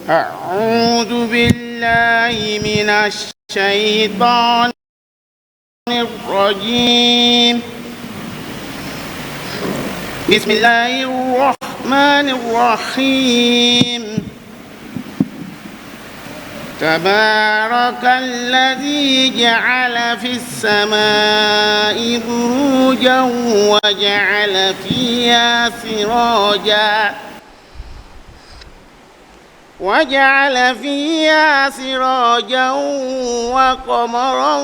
أعوذ بالله من الشيطان الرجيم. بسم الله الرحمن الرحيم. تبارك الذي جعل في السماء بروجا وجعل فيها سراجا وقمرا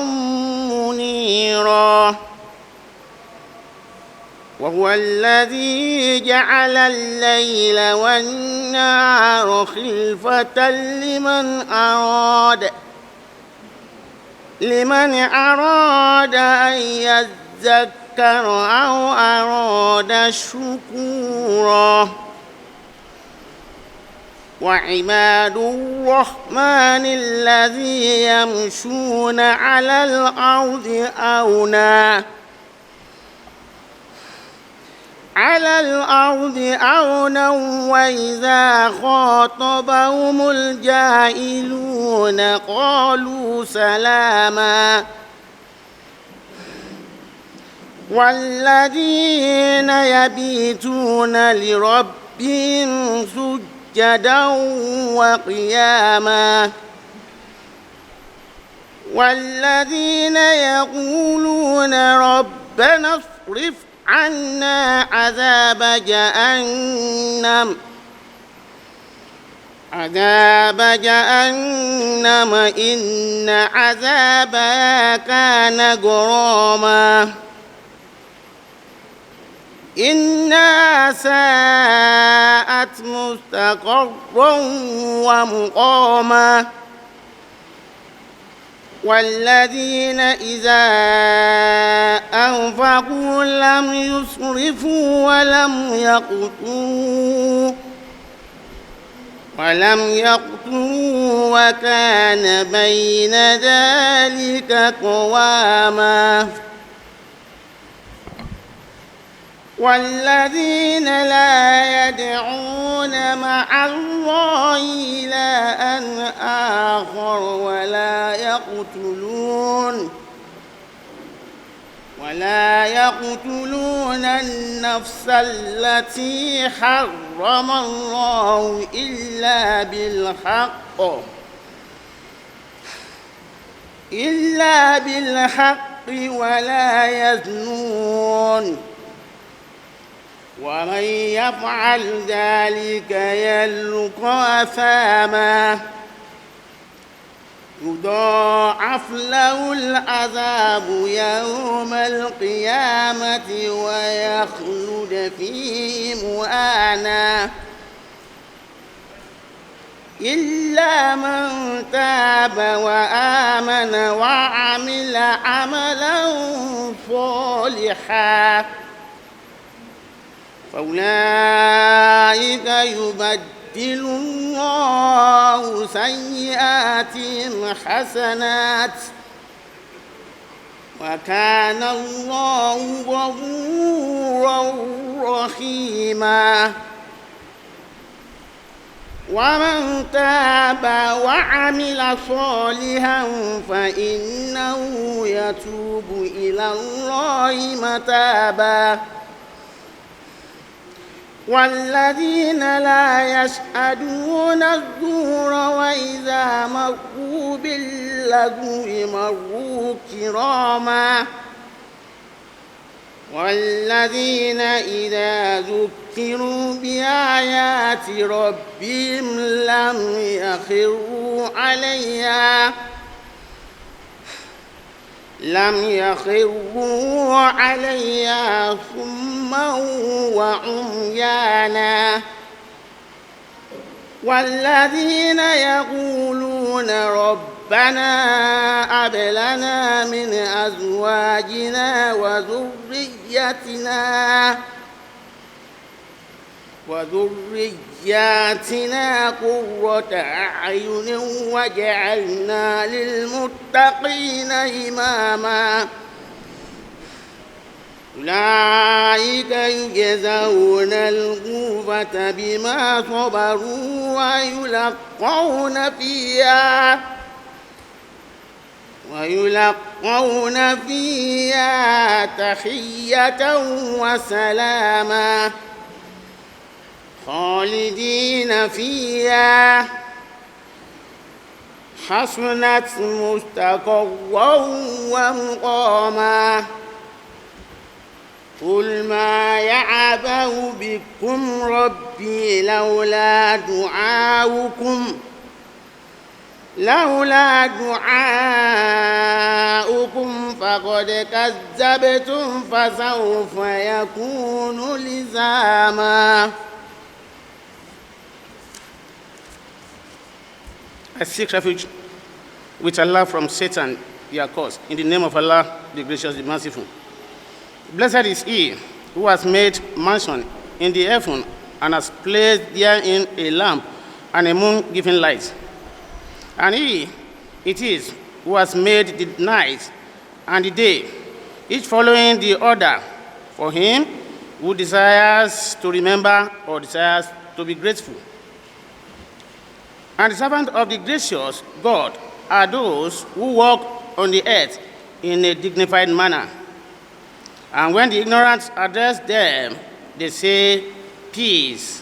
منيرا. وهو الذي جعل الليل والنهار خلفة لمن أراد أن يذكر أو أراد شكورا. وعباد الرحمن الذين يمشون على الأرض أونا وإذا خاطبهم الجاهلون قالوا سلاما. والذين يبيتون لربهم سجدا وقياما. والذين يقولون ربنا اصرف عنا عذاب جهنم إن عذابها كان غراما إنها ساءت مستقرا ومقاما. والذين إذا أنفقوا لم يسرفوا ولم يقتروا وكان بين ذلك قواما. والذين لا يدعون مع الله إلها آخر ولا يقتلون النفس التي حرم الله إلا بالحق ولا يزنون. ومن يفعل ذلك يلقى أثاما يضاعف له العذاب يوم القيامة ويخلد فيه مهانا إلا من تاب وآمن وعمل عملا صالحا فأولئك يبدل الله سيئاتهم حسنات وكان الله غفورا رحيما. ومن تاب وعمل صالحا فإنه يتوب إلى الله متابا. والذين لا يشهدون الزور وإذا مروا باللغو مروا كراما. والذين إذا ذكروا بآيات ربهم لم يخروا عليها صما وعميانا. والذين يقولون ربنا هب لنا من أزواجنا وذرياتنا قرة أعين واجعلنا للمتقين إماما. أولئك يجزون الغرفة بما صبروا ويلقون فيها تحية وسلاما خالدين فيها حسنت مستقرا ومقاما قل ما يعبأ بكم ربي لولا دعاؤكم فقد كذبتم فسوف يكون لزاما. I seek refuge with Allah from Satan, their cause. In the name of Allah, the gracious, the merciful. Blessed is he who has made mansion in the heaven and has placed therein a lamp and a moon giving light. And he it is who has made the night and the day, each following the order, for him who desires to remember or desires to be grateful. And the servants of the gracious God are those who walk on the earth in a dignified manner. And when the ignorant address them, they say, peace.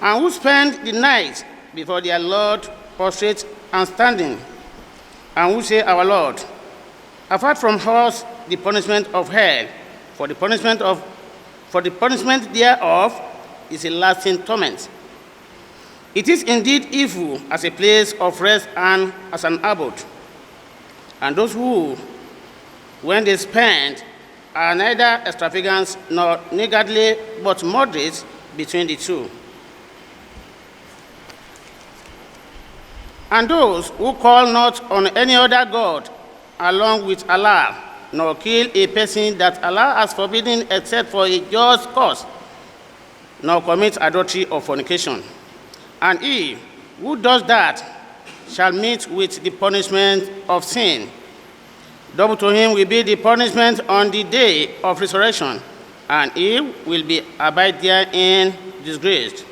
And who spend the night before their Lord prostrate and standing, and who say, our Lord, apart from us the punishment of hell, for the punishment thereof is a lasting torment. It is indeed evil as a place of rest and as an abode. And those who, when they spend, are neither extravagant nor niggardly, but moderate between the two. And those who call not on any other God along with Allah, nor kill a person that Allah has forbidden except for a just cause, nor commit adultery or fornication. And he who does that shall meet with the punishment of sin. Double to him will be the punishment on the day of resurrection, and he will be abide therein disgraced.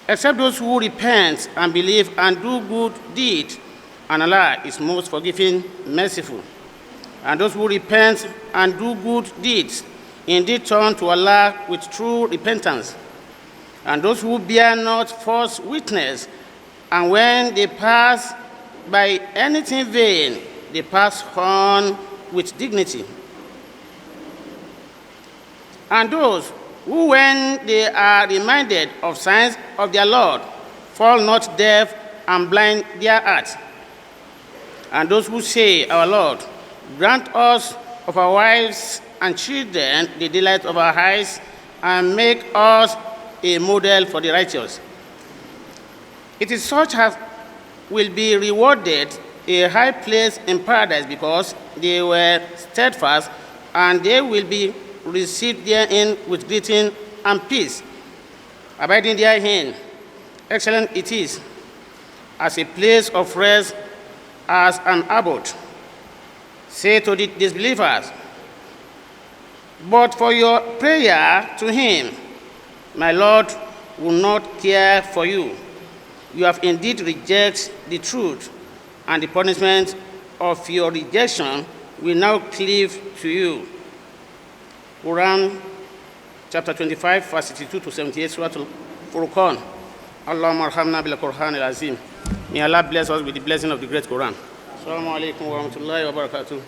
Except those who repent and believe and do good deeds, and Allah is most forgiving, merciful. And those who repent and do good deeds indeed turn to Allah with true repentance. And those who bear not false witness, and when they pass by anything vain, they pass on with dignity. And those who, when they are reminded of signs of their Lord, fall not deaf and blind their hearts. And those who say, our Lord, grant us of our wives and children the delight of our eyes, and make us a model for the righteous. It is such as will be rewarded a high place in paradise, because they were steadfast, and they will be received therein with greeting and peace. Abiding therein, excellent it is, as a place of rest, as an abode. Say to the disbelievers, but for your prayer to him, my Lord will not care for you. You have indeed rejected the truth, and the punishment of your rejection will now cleave to you. Quran chapter 25, verse 62 to 78, Surah Al-Furqan. Allahumma arhamna bil Qur'an al-Azim. May Allah bless us with the blessing of the great Quran. Assalamu alaikum wa rahmatullahi wa barakatuh.